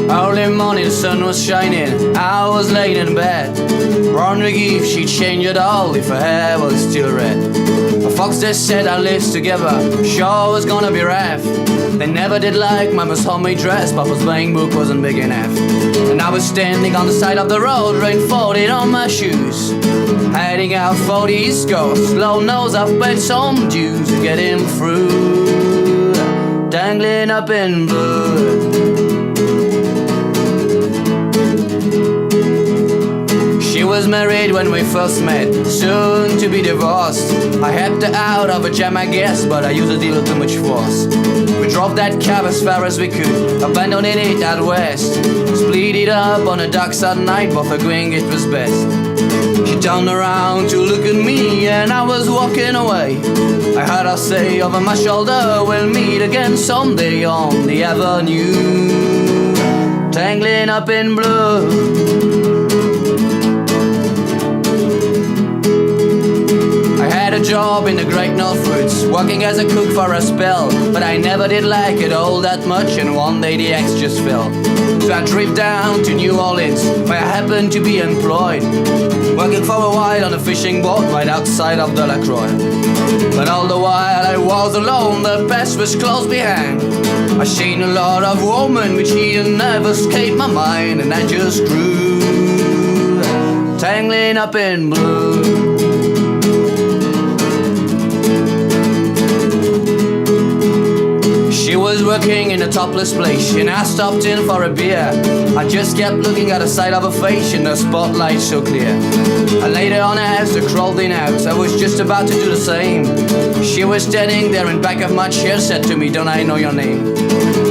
Early morning, sun was shining, I was laying in bed, wondering if she'd change at all, if her hair was still red. A fox just said our lives together, sure was gonna be rough. They never did like Mama's homemade dress, Papa's playing book wasn't big enough. And I was standing on the side of the road, rain falling on my shoes, heading out for the East Coast. Lord knows I've paid some dues to get him through, dangling up in blue. She was married when we first met, soon to be divorced. I helped her out of a jam, I guess, but I used a little too much force. We drove that cab as far as we could, abandoning it at west. Split it up on a dark side night, both agreeing it was best. She turned around to look at me and I was walking away. I heard her say over my shoulder, we'll meet again someday on the avenue, tangling up in blue. A job in the Great Northwoods, working as a cook for a spell, but I never did like it all that much, and one day the axe just fell. So I drove down to New Orleans, where I happened to be employed, working for a while on a fishing boat right outside of Delacroix. But all the while I was alone, the past was close behind. I seen a lot of women, which he never escaped my mind, and I just grew, tangling up in blue. She was working in a topless place, and I stopped in for a beer. I just kept looking at the side of her face, and the spotlight so clear. I laid her on as I crawled in out, I was just about to do the same. She was standing there in back of my chair, said to me, "Don't I know your name?"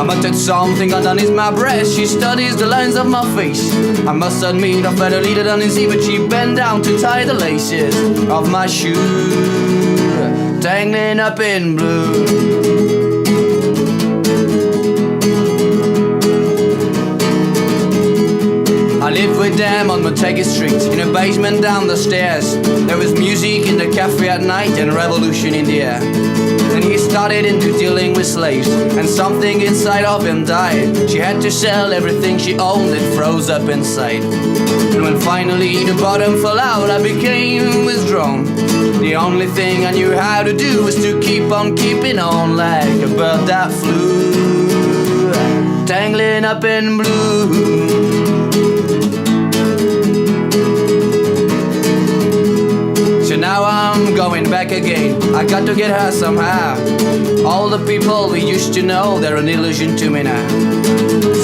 I muttered something underneath my breath. She studies the lines of my face. I must admit I felt a little uneasy, but she bent down to tie the laces of my shoe, dangling up in blue. I lived with them on Montego Street, in a basement down the stairs. There was music in the cafe at night and revolution in the air. Then he started into dealing with slaves, and something inside of him died. She had to sell everything she owned, it froze up inside. And when finally the bottom fell out, I became withdrawn. The only thing I knew how to do was to keep on keeping on, like a bird that flew, tangling up in blue. So now I'm going back again, I got to get her somehow. All the people we used to know, they're an illusion to me now.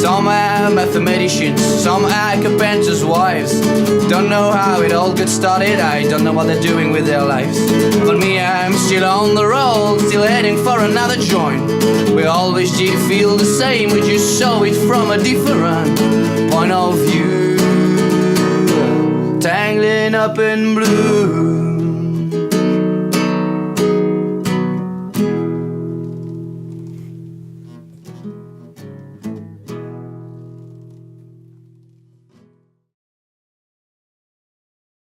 Some are mathematicians, some are carpenters' wives. Don't know how it all got started, I don't know what they're doing with their lives. But me, I'm still on the road, still heading for another joint. We always did feel the same, we just saw it from a different point of view, tangling up in blue.